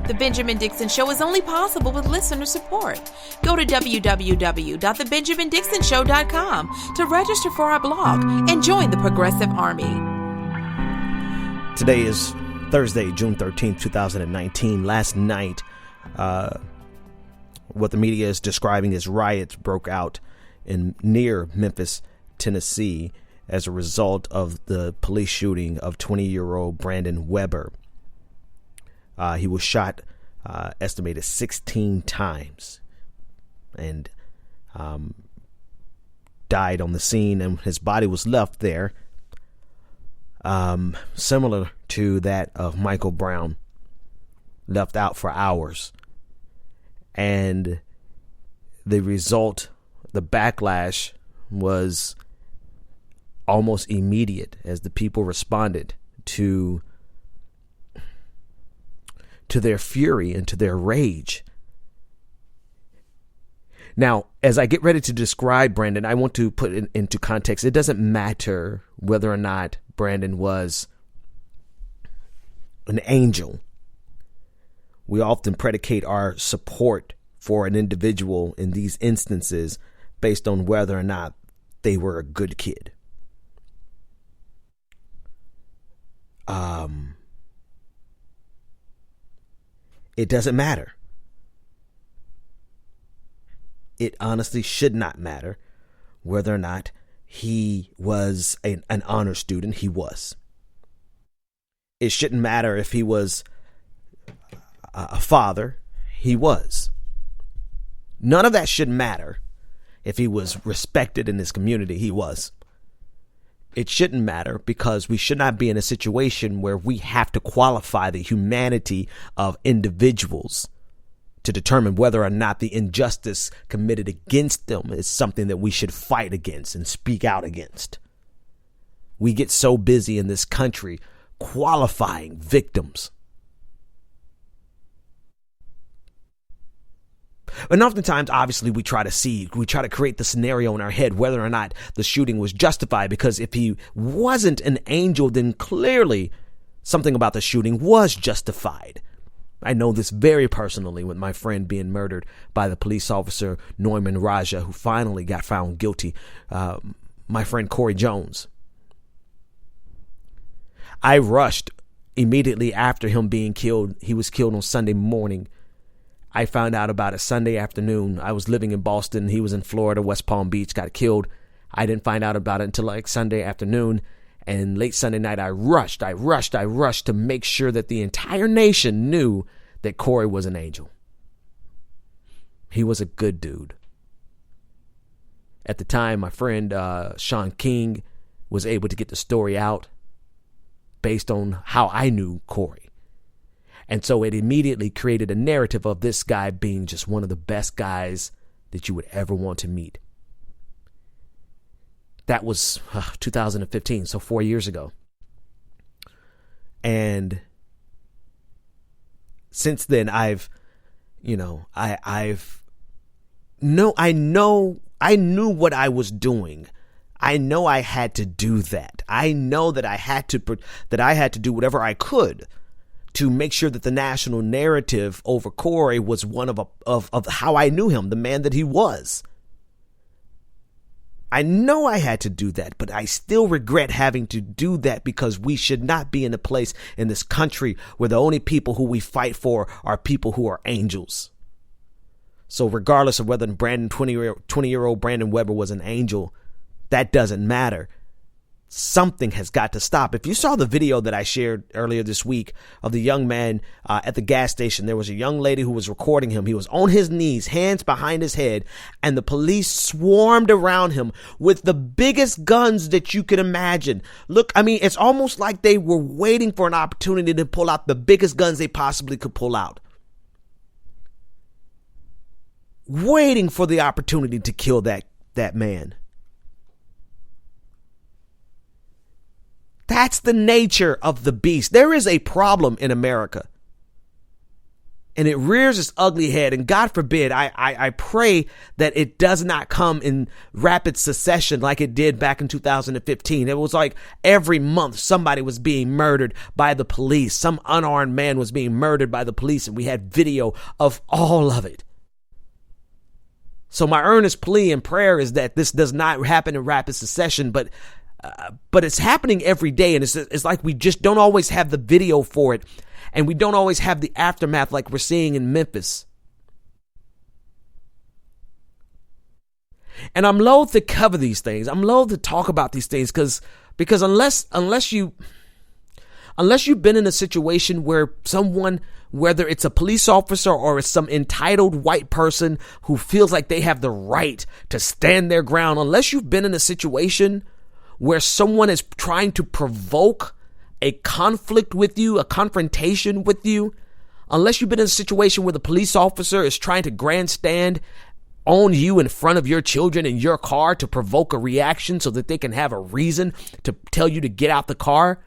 The Benjamin Dixon Show is only possible with listener support. Go to www.thebenjamindixonshow.com to register for our blog and join the Progressive Army. Today is Thursday, June 13th, 2019. Last night, what the media is describing as riots broke out near Memphis, Tennessee, as a result of the police shooting of 20-year-old Brandon Weber. He was shot, estimated 16 times, and died on the scene, and his body was left there, similar to that of Michael Brown, left out for hours. And the result, the backlash, was almost immediate as the people responded to their fury and to their rage. Now, as I get ready to describe Brandon, I want to put it into context. It doesn't matter whether or not Brandon was an angel. We often predicate our support for an individual in these instances based on whether or not they were a good kid. It doesn't matter. It honestly should not matter whether or not he was an honor student. He was. It shouldn't matter if he was a father. He was. None of that should matter if he was respected in his community. He was. It shouldn't matter because we should not be in a situation where we have to qualify the humanity of individuals to determine whether or not the injustice committed against them is something that we should fight against and speak out against. We get so busy in this country qualifying victims. And oftentimes, obviously, we try to create the scenario in our head whether or not the shooting was justified, because if he wasn't an angel, then clearly something about the shooting was justified. I know this very personally with my friend being murdered by the police officer Norman Raja, who finally got found guilty. My friend Corey Jones. I rushed immediately after him being killed. He was killed on Sunday morning. I found out about it Sunday afternoon. I was living in Boston. He was in Florida, West Palm Beach, got killed. I didn't find out about it until like Sunday afternoon. And late Sunday night, I rushed to make sure that the entire nation knew that Corey was an angel. He was a good dude. At the time, my friend Sean King was able to get the story out based on how I knew Corey. And so it immediately created a narrative of this guy being just one of the best guys that you would ever want to meet. That was 2015, so 4 years ago. And since then, I knew what I was doing. I know I had to do that. I know that I had to do whatever I could to make sure that the national narrative over Corey was one of how I knew him, the man that he was. I know I had to do that, but I still regret having to do that because we should not be in a place in this country where the only people who we fight for are people who are angels. So regardless of whether 20-year-old Brandon Weber was an angel, that doesn't matter. Something has got to stop. If you saw the video that I shared earlier this week of the young man at the gas station, there was a young lady who was recording him. He was on his knees, hands behind his head, and the police swarmed around him with the biggest guns that you could imagine. Look, I mean, it's almost like they were waiting for an opportunity to pull out the biggest guns they possibly could pull out. Waiting for the opportunity to kill that man. That's the nature of the beast. There is a problem in America. and it rears its ugly head. And God forbid, I pray that it does not come in rapid succession like it did back in 2015. It was like every month somebody was being murdered by the police. Some unarmed man was being murdered by the police, and we had video of all of it. So my earnest plea and prayer is that this does not happen in rapid succession, but it's happening every day. And it's like we just don't always have the video for it. And we don't always have the aftermath like we're seeing in Memphis. And I'm loath to cover these things. I'm loath to talk about these things because unless you've been in a situation where someone, whether it's a police officer or it's some entitled white person who feels like they have the right to stand their ground, unless you've been in a situation where someone is trying to provoke a conflict with you, a confrontation with you, unless you've been in a situation where the police officer is trying to grandstand on you in front of your children in your car to provoke a reaction so that they can have a reason to tell you to get out the car,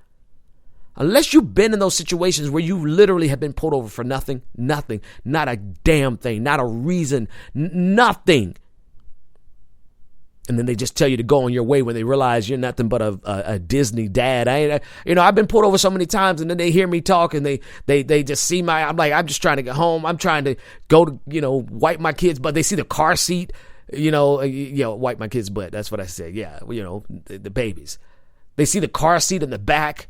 unless you've been in those situations where you literally have been pulled over for nothing, not a damn thing, not a reason, nothing. And then they just tell you to go on your way when they realize you're nothing but a Disney dad. I've been pulled over so many times, and then they hear me talk, and they just see I'm like, I'm just trying to get home. I'm trying to go to, wipe my kids' butt. They see the car seat, wipe my kids' butt. That's what I said. Yeah, the babies. They see the car seat in the back,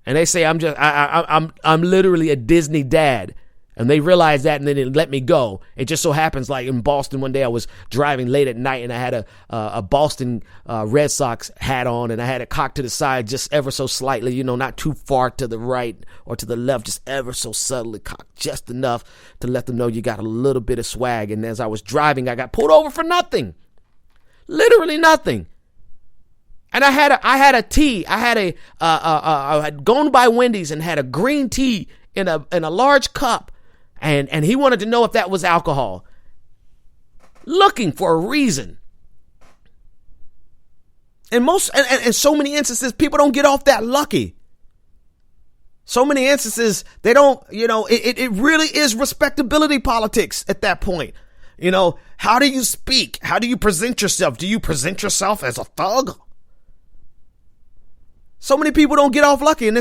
and they say I'm literally a Disney dad. And they realized that, and then they let me go. It just so happens, like in Boston one day, I was driving late at night, and I had a Boston Red Sox hat on, and I had it cocked to the side just ever so slightly, not too far to the right or to the left, just ever so subtly cocked, just enough to let them know you got a little bit of swag. And as I was driving, I got pulled over for nothing, literally nothing. And I had a tea. I had gone by Wendy's and had a green tea in a large cup. And he wanted to know if that was alcohol. Looking for a reason. And so many instances, people don't get off that lucky. So many instances, they don't, it really is respectability politics at that point. How do you speak? How do you present yourself? Do you present yourself as a thug? So many people don't get off lucky. And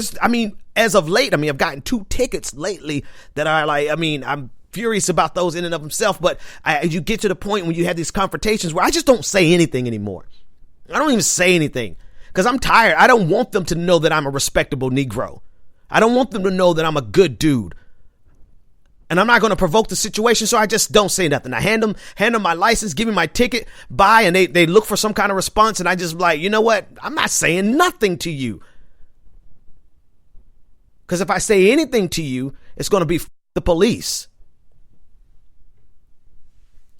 as of late, I've gotten 2 tickets lately that are like, I'm furious about those in and of themselves. But you get to the point when you have these confrontations where I just don't say anything anymore. I don't even say anything because I'm tired. I don't want them to know that I'm a respectable Negro. I don't want them to know that I'm a good dude. And I'm not going to provoke the situation, so I just don't say nothing. I hand them my license, give me my ticket, bye, and they look for some kind of response, and I just like, you know what? I'm not saying nothing to you. Because if I say anything to you, it's going to be the police.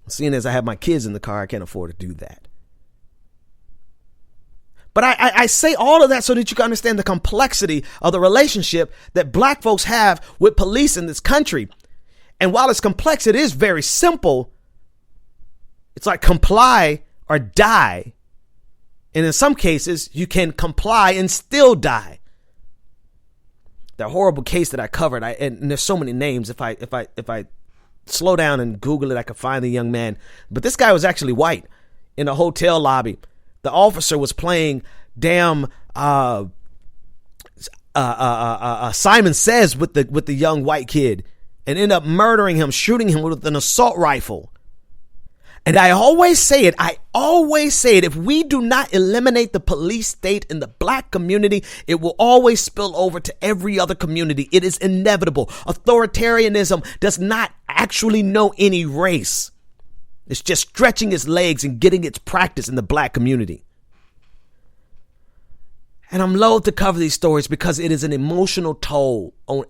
Seeing as I have my kids in the car, I can't afford to do that. But I say all of that so that you can understand the complexity of the relationship that black folks have with police in this country. And while it's complex, it is very simple. It's like comply or die. And in some cases, you can comply and still die. That horrible case that I covered, and there's so many names. If I slow down and Google it, I could find the young man. But this guy was actually white in a hotel lobby. The officer was playing damn Simon Says with the young white kid. And end up murdering him, shooting him with an assault rifle. And I always say it. If we do not eliminate the police state in the black community, it will always spill over to every other community. It is inevitable. Authoritarianism does not actually know any race. It's just stretching its legs and getting its practice in the black community. And I'm loath to cover these stories because it is an emotional toll on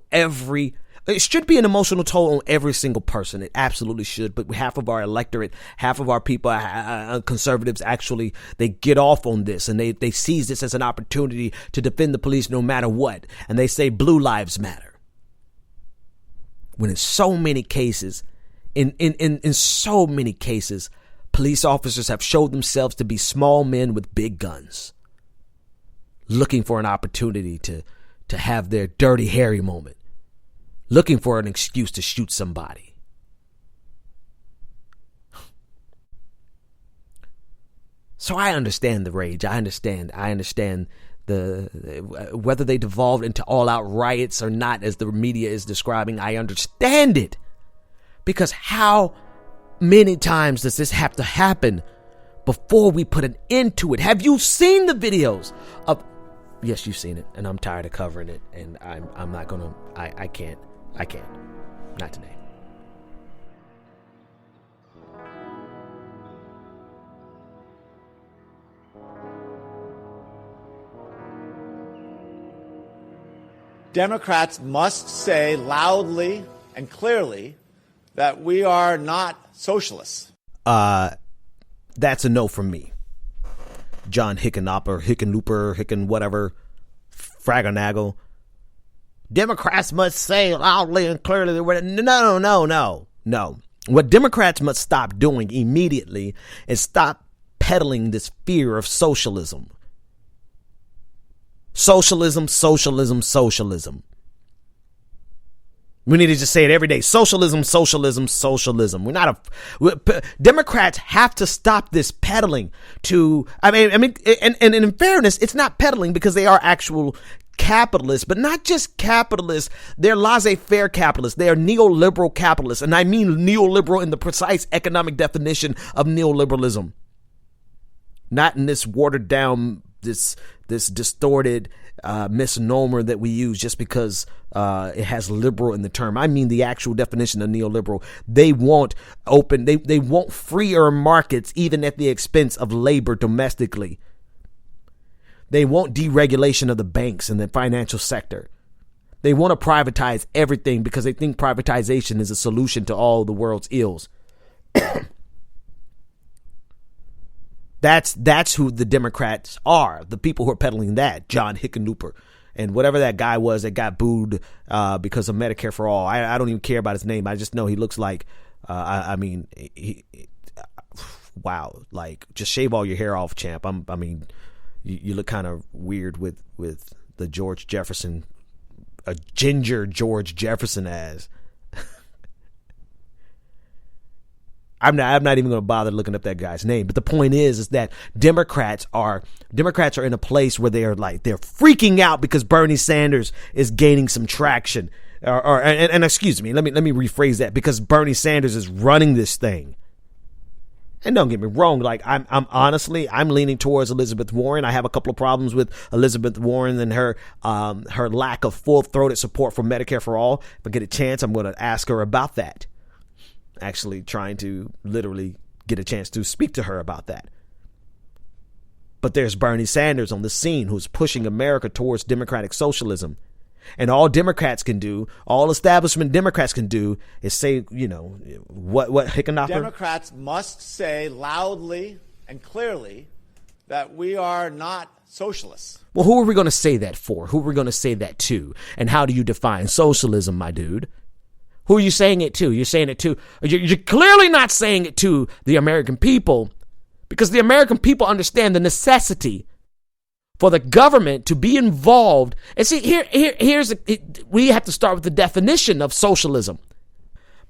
it should be an emotional toll on every single person. It absolutely should. But half of our electorate, half of our people, conservatives, actually, they get off on this and they seize this as an opportunity to defend the police no matter what. And they say blue lives matter. When in so many cases, in so many cases, police officers have showed themselves to be small men with big guns, looking for an opportunity to have their Dirty Harry moment. looking for an excuse to shoot somebody. So I understand the rage. I understand the whether they devolved into all-out riots or not, as the media is describing. I understand it, because how many times does this have to happen before we put an end to it? Have you seen the videos of? Yes, you've seen it, and I'm tired of covering it, and I'm not gonna. I can't. Not today. Democrats must say loudly and clearly that we are not socialists. That's a no from me. John Hickenlooper, whatever, Fragonagel. Democrats must say loudly and clearly that we're no. What Democrats must stop doing immediately is stop peddling this fear of socialism. Socialism. We need to just say it every day. Socialism. Democrats have to stop this peddling to, and in fairness, it's not peddling because they are actual capitalists, but not just capitalists. They're laissez-faire capitalists. They are neoliberal capitalists. And I mean neoliberal in the precise economic definition of neoliberalism. Not in this watered down, this distorted misnomer that we use just because it has liberal in the term. I mean the actual definition of neoliberal. They want open, they want freer markets even at the expense of labor domestically. They want deregulation of the banks and the financial sector. They want to privatize everything because they think privatization is a solution to all the world's ills. That's who the Democrats are, the people who are peddling that, John Hickenlooper and whatever that guy was that got booed because of Medicare for All. I don't even care about his name. I just know he looks like, wow, like just shave all your hair off, champ. You look kind of weird with the George Jefferson, a ginger George Jefferson ass. I'm not even going to bother looking up that guy's name. But the point is that Democrats are in a place where they're freaking out because Bernie Sanders is gaining some traction. And excuse me, let me rephrase that, because Bernie Sanders is running this thing. And don't get me wrong, like I'm honestly leaning towards Elizabeth Warren. I have a couple of problems with Elizabeth Warren and her lack of full-throated support for Medicare for All. If I get a chance, I'm going to ask her about that. Actually trying to literally get a chance to speak to her about that. But there's Bernie Sanders on the scene who's pushing America towards democratic socialism. And all Democrats can do, all establishment Democrats can do is say, what Hickenlooper? Democrats must say loudly and clearly that we are not socialists. Well, who are we going to say that for? Who are we going to say that to? And how do you define socialism, my dude? Who are you saying it to? You're saying it to, you're clearly not saying it to the American people, because the American people understand the necessity for the government to be involved. And see, we have to start with the definition of socialism,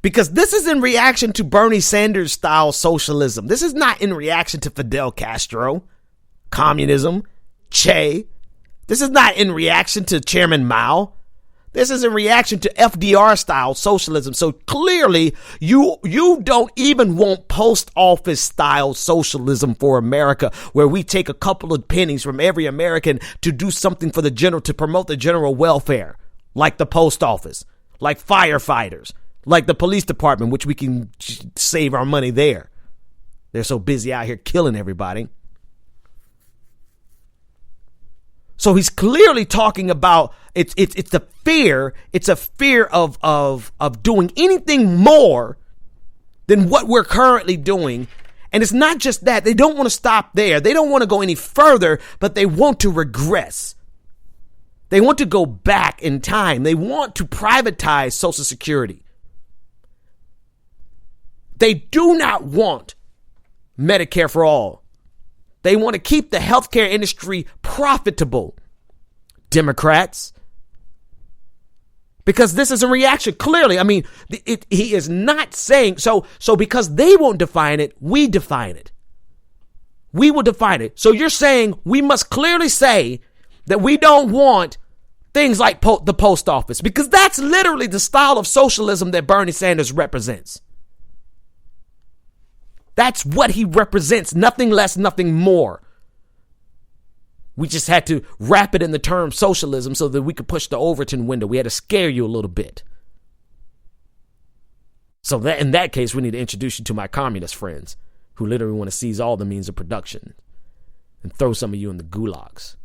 because this is in reaction to Bernie Sanders style socialism. This is not in reaction to Fidel Castro, communism, Che. This is not in reaction to Chairman Mao. This is in reaction to FDR style socialism. So clearly you don't even want post office style socialism for America, where we take a couple of pennies from every American to do something for to promote the general welfare, like the post office, like firefighters, like the police department, which we can save our money there. They're so busy out here killing everybody. So he's clearly talking about it's a fear of doing anything more than what we're currently doing. And it's not just that. They don't want to stop there. They don't want to go any further, but they want to regress. They want to go back in time. They want to privatize Social Security. They do not want Medicare for all. They want to keep the healthcare industry profitable. Democrats. Because this is a reaction. Clearly, I mean, he is not saying so because they won't define it, we define it. We will define it. So you're saying we must clearly say that we don't want things like the post office, because that's literally the style of socialism that Bernie Sanders represents. That's what he represents. Nothing less, nothing more. We just had to wrap it in the term socialism so that we could push the Overton window. We had to scare you a little bit. So that in that case, we need to introduce you to my communist friends who literally want to seize all the means of production and throw some of you in the gulags.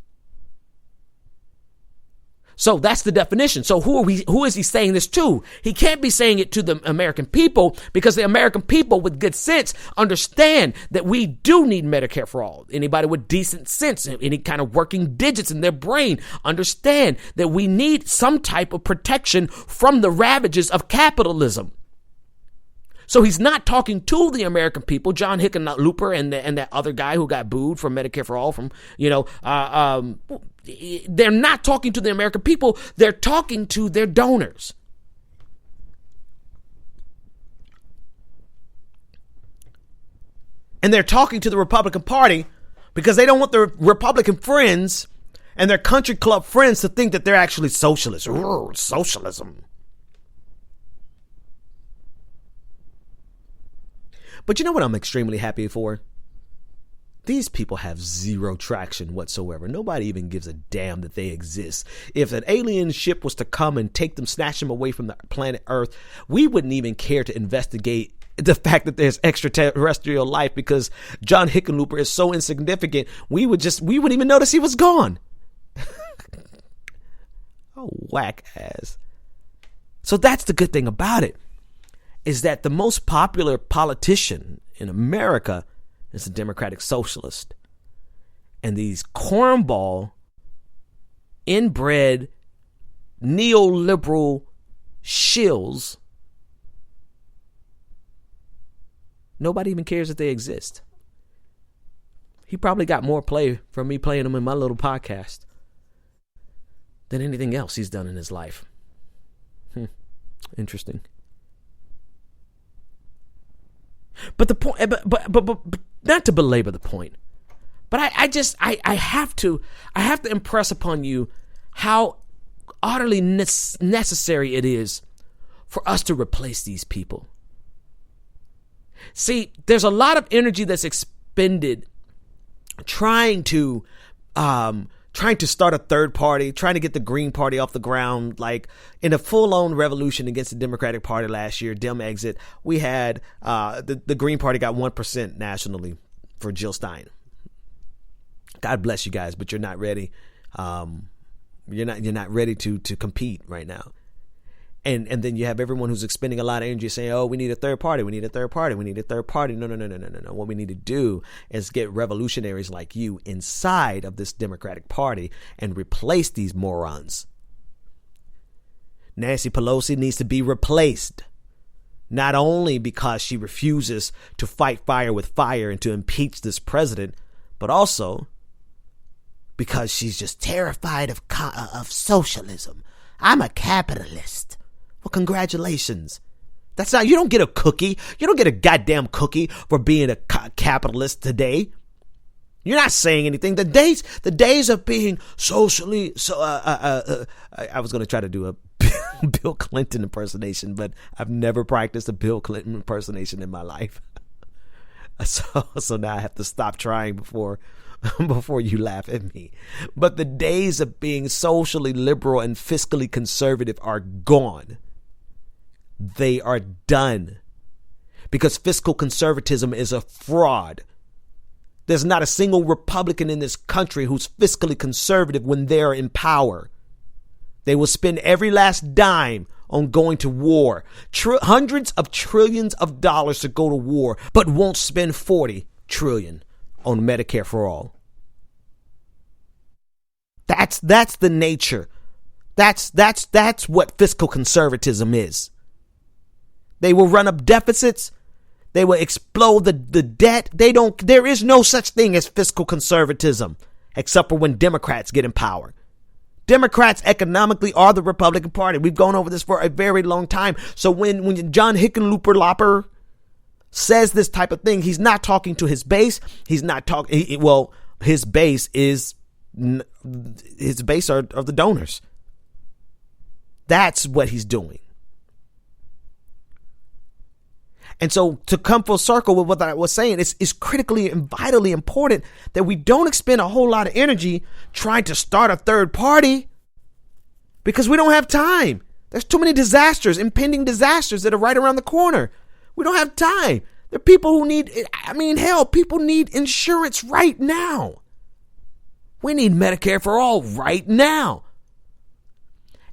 So that's the definition. So who is he saying this to? He can't be saying it to the American people, because the American people with good sense understand that we do need Medicare for all. Anybody with decent sense, any kind of working digits in their brain, understand that we need some type of protection from the ravages of capitalism. So he's not talking to the American people, John Hickenlooper and that other guy who got booed from Medicare for all they're not talking to the American people. They're talking to their donors. And they're talking to the Republican Party because they don't want their Republican friends and their country club friends to think that they're actually socialists. Socialism. But you know what I'm extremely happy for? These people have zero traction whatsoever. Nobody even gives a damn that they exist. If an alien ship was to come and take them, snatch them away from the planet Earth, we wouldn't even care to investigate the fact that there's extraterrestrial life, because John Hickenlooper is so insignificant. We wouldn't even notice he was gone. Oh, whack ass. So that's the good thing about it, is that the most popular politician in America is a Democratic Socialist. And these cornball, inbred, neoliberal shills, nobody even cares that they exist. He probably got more play from me playing them in my little podcast than anything else he's done in his life. Interesting. But the point, but not to belabor the point, but I have to impress upon you how utterly necessary it is for us to replace these people. See, there's a lot of energy that's expended trying to start a third party, trying to get the Green Party off the ground. Like in a full-on revolution against the Democratic Party last year, Dem exit, we had the Green Party got 1% nationally for Jill Stein. God bless you guys, but you're not ready. You're not ready to compete right now. And then you have everyone who's expending a lot of energy saying, oh, we need a third party. We need a third party. We need a third party. No. What we need to do is get revolutionaries like you inside of this Democratic Party and replace these morons. Nancy Pelosi needs to be replaced. Not only because she refuses to fight fire with fire and to impeach this president, but also because she's just terrified of socialism. I'm a capitalist. Well, congratulations. That's not, you don't get a cookie. You don't get a goddamn cookie for being a capitalist today. You're not saying anything. The days of being socially, I was going to try to do a Bill Clinton impersonation, but I've never practiced a Bill Clinton impersonation in my life. So now I have to stop trying before you laugh at me. But the days of being socially liberal and fiscally conservative are gone. They are done. Because fiscal conservatism is a fraud. There's not a single Republican in this country who's fiscally conservative when they're in power. They will spend every last dime on going to war. Hundreds of trillions of dollars to go to war, but won't spend 40 trillion on Medicare for all. That's the nature. That's what fiscal conservatism is. They will run up deficits. They will explode the debt. There is no such thing as fiscal conservatism, except for when Democrats get in power. Democrats economically are the Republican Party. We've gone over this for a very long time. So when John Hickenlooper says this type of thing, he's not talking to his base. He's not talking. Well, his base are the donors. That's what he's doing. And so to come full circle with what I was saying, it's critically and vitally important that we don't expend a whole lot of energy trying to start a third party because we don't have time. There's too many disasters, impending disasters that are right around the corner. We don't have time. There are people who need, people need insurance right now. We need Medicare for all right now.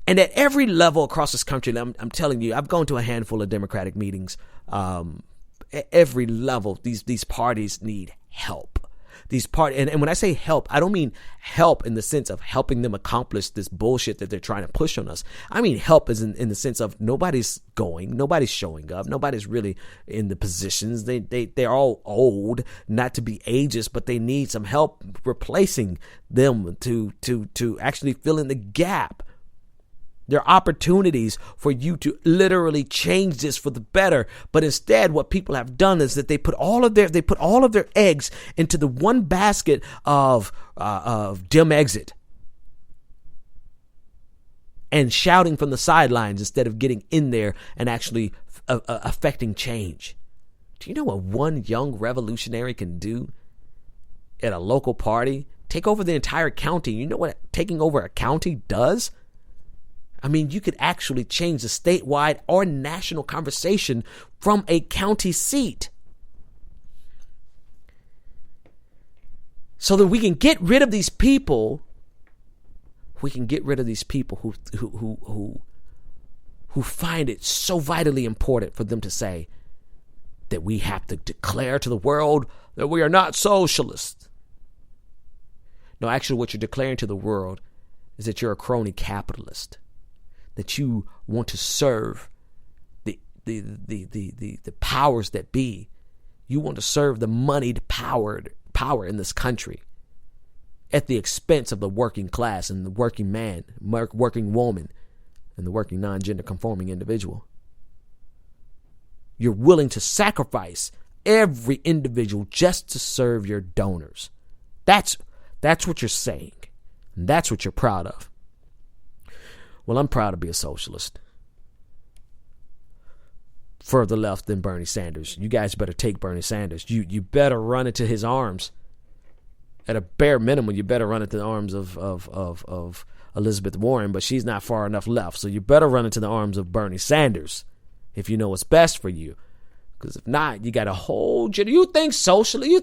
And at every level across this country, I'm telling you, I've gone to a handful of Democratic meetings. At every level, these parties need help. And when I say help, I don't mean help in the sense of helping them accomplish this bullshit that they're trying to push on us. I mean help is in the sense of nobody's showing up, nobody's really in the positions. They're all old, not to be ageist, but they need some help replacing them to actually fill in the gap. There are opportunities for you to literally change this for the better. But instead, what people have done is that they put all of their eggs into the one basket of dim exit and shouting from the sidelines instead of getting in there and actually affecting change. Do you know what one young revolutionary can do at a local party? Take over the entire county. You know what taking over a county does? I mean, you could actually change the statewide or national conversation from a county seat. So that we can get rid of these people. We can get rid of these people who find it so vitally important for them to say that we have to declare to the world that we are not socialists. No, actually, what you're declaring to the world is that you're a crony capitalist. That you want to serve the powers that be. You want to serve the moneyed power in this country at the expense of the working class and the working man, working woman, and the working non-gender conforming individual. You're willing to sacrifice every individual just to serve your donors. That's what you're saying. And that's what you're proud of. Well, I'm proud to be a socialist. Further left than Bernie Sanders. You guys better take Bernie Sanders. You better run into his arms. At a bare minimum, you better run into the arms of Elizabeth Warren, but she's not far enough left. So you better run into the arms of Bernie Sanders if you know what's best for you. Because if not, you got a whole... You think socially?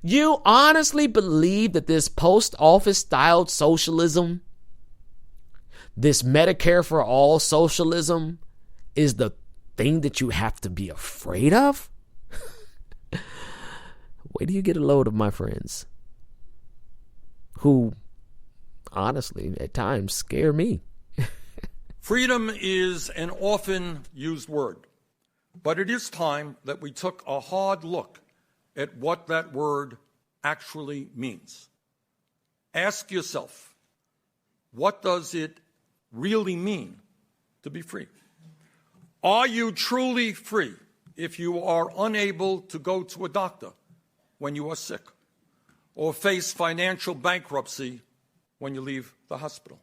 You honestly believe that this post-office styled socialism, this Medicare for all socialism, is the thing that you have to be afraid of? Wait till you get a load of my friends who, honestly, at times scare me. Freedom is an often used word, but it is time that we took a hard look at what that word actually means. Ask yourself, what does it really mean to be free? Are you truly free if you are unable to go to a doctor when you are sick or face financial bankruptcy when you leave the hospital?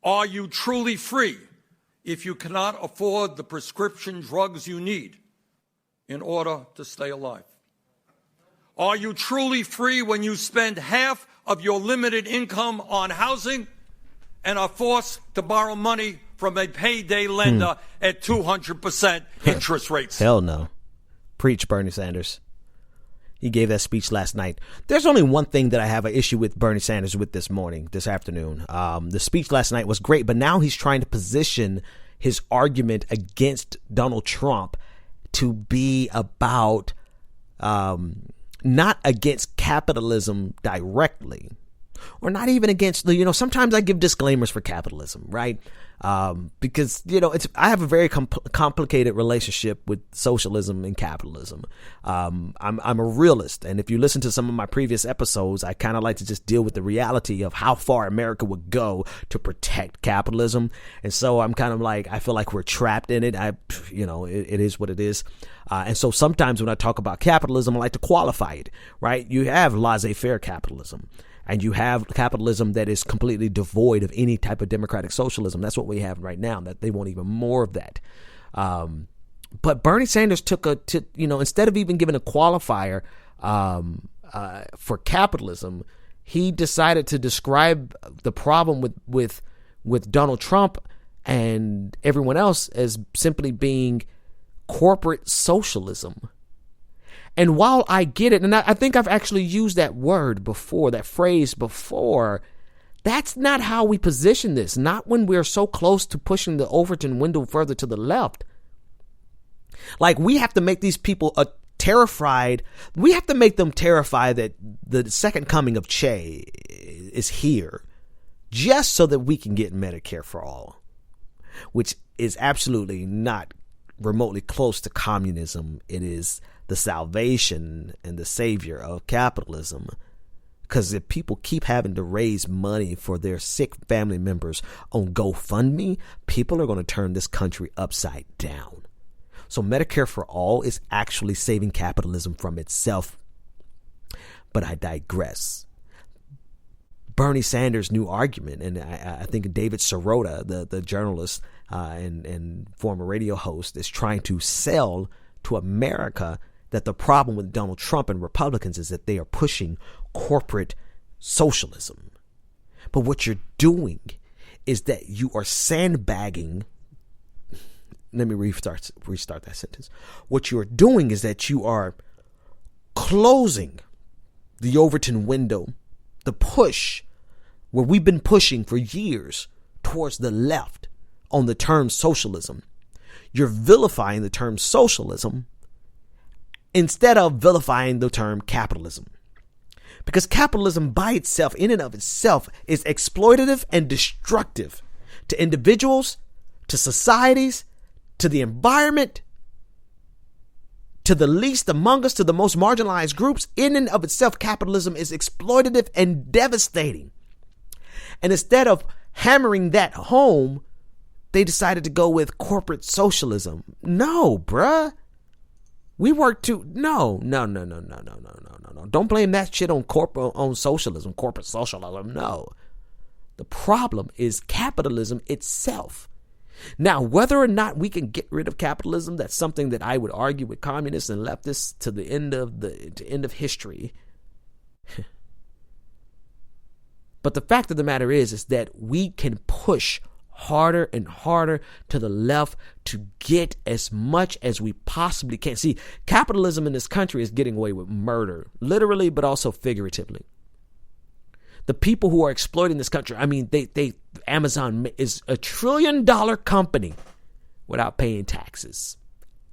Are you truly free if you cannot afford the prescription drugs you need in order to stay alive? Are you truly free when you spend half of your limited income on housing and are forced to borrow money from a payday lender at 200% interest rates? Hell no. Preach, Bernie Sanders. He gave that speech last night. There's only one thing that I have an issue with Bernie Sanders with this afternoon. The speech last night was great, but now he's trying to position his argument against Donald Trump to be about not against capitalism directly, or not even against the, sometimes I give disclaimers for capitalism, right? Because, I have a very complicated relationship with socialism and capitalism. I'm a realist. And if you listen to some of my previous episodes, I kind of like to just deal with the reality of how far America would go to protect capitalism. And so I'm kind of like, I feel like we're trapped in it. It is what it is. And so sometimes when I talk about capitalism, I like to qualify it, right? You have laissez-faire capitalism. And you have capitalism that is completely devoid of any type of democratic socialism. That's what we have right now, that they want even more of that. But Bernie Sanders instead of even giving a qualifier for capitalism, he decided to describe the problem with Donald Trump and everyone else as simply being corporate socialism. And while I get it, and I think I've actually used that word before, that phrase before, that's not how we position this. Not when we're so close to pushing the Overton window further to the left. Like, we have to make these people terrified. We have to make them terrified that the second coming of Che is here, just so that we can get Medicare for all, which is absolutely not remotely close to communism. It is the salvation and the savior of capitalism. Because if people keep having to raise money for their sick family members on GoFundMe, people are going to turn this country upside down. So Medicare for all is actually saving capitalism from itself. But I digress. Bernie Sanders' new argument, and I think David Sirota, the journalist and former radio host, is trying to sell to America that the problem with Donald Trump and Republicans is that they are pushing corporate socialism. But what you're doing is that you are sandbagging. Let me restart that sentence. What you are doing is that you are closing the Overton window, the push where we've been pushing for years towards the left on the term socialism. You're vilifying the term socialism instead of vilifying the term capitalism. Because capitalism by itself, in and of itself, is exploitative and destructive to individuals, to societies, to the environment, to the least among us, to the most marginalized groups. In and of itself, capitalism is exploitative and devastating. And instead of hammering that home, they decided to go with corporate socialism. No, bruh. We work to no. Don't blame that shit on socialism, corporate socialism. No. The problem is capitalism itself. Now, whether or not we can get rid of capitalism, that's something that I would argue with communists and leftists to the end of history. But the fact of the matter is that we can push harder and harder to the left to get as much as we possibly can. See, capitalism in this country is getting away with murder, literally, but also figuratively. The people who are exploiting this country, I mean, Amazon is $1 trillion company without paying taxes.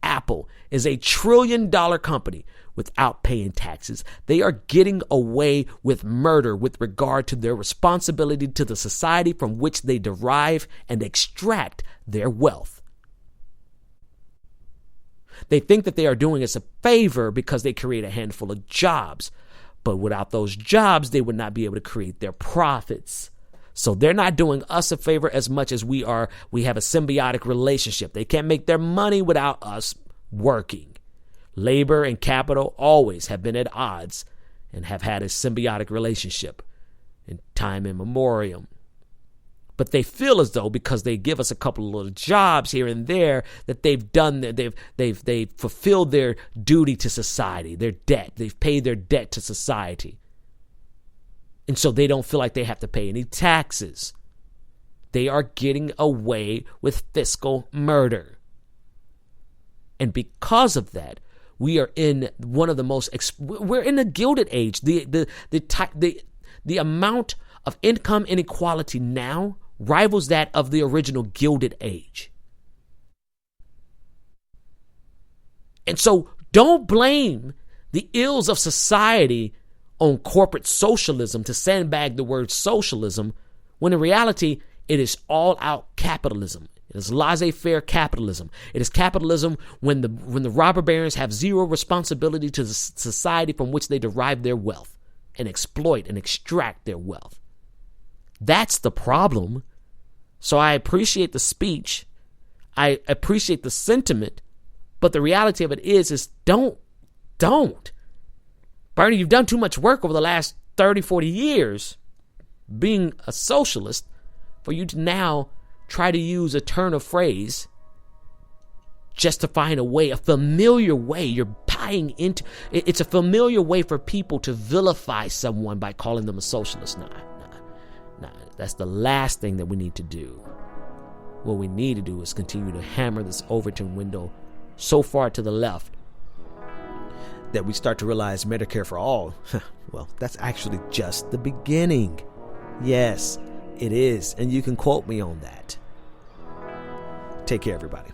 Apple is $1 trillion company without paying taxes. They are getting away with murder with regard to their responsibility to the society from which they derive and extract their wealth. They think that they are doing us a favor because they create a handful of jobs. But without those jobs, they would not be able to create their profits. So they're not doing us a favor as much as we are. We have a symbiotic relationship. They can't make their money without us working. Labor and capital always have been at odds and have had a symbiotic relationship in time immemorial. But they feel as though because they give us a couple of little jobs here and there that they've fulfilled their duty to society, their debt. They've paid their debt to society. And so they don't feel like they have to pay any taxes. They are getting away with fiscal murder. And because of that, we are in one of the most, we're in the Gilded Age. The amount of income inequality now rivals that of the original Gilded Age. And so don't blame the ills of society on corporate socialism to sandbag the word socialism, when in reality, it is all-out capitalism. It is laissez-faire capitalism. It is capitalism when the robber barons have zero responsibility to the society from which they derive their wealth and exploit and extract their wealth. That's the problem. So I appreciate the speech. I appreciate the sentiment. But the reality of it is don't. Bernie, you've done too much work over the last 30, 40 years being a socialist for you to now try to use a turn of phrase just to find a familiar way. You're buying into it's a familiar way for people to vilify someone by calling them a socialist. Nah. That's the last thing that we need to do. What we need to do is continue to hammer this Overton window so far to the left that we start to realize Medicare for all, well, that's actually just the beginning. Yes, it is. And you can quote me on that. Take care, everybody.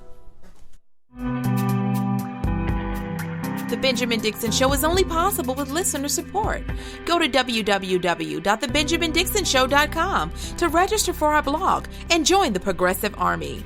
The Benjamin Dixon Show is only possible with listener support. Go to www.thebenjamindixonshow.com to register for our blog and join the Progressive Army.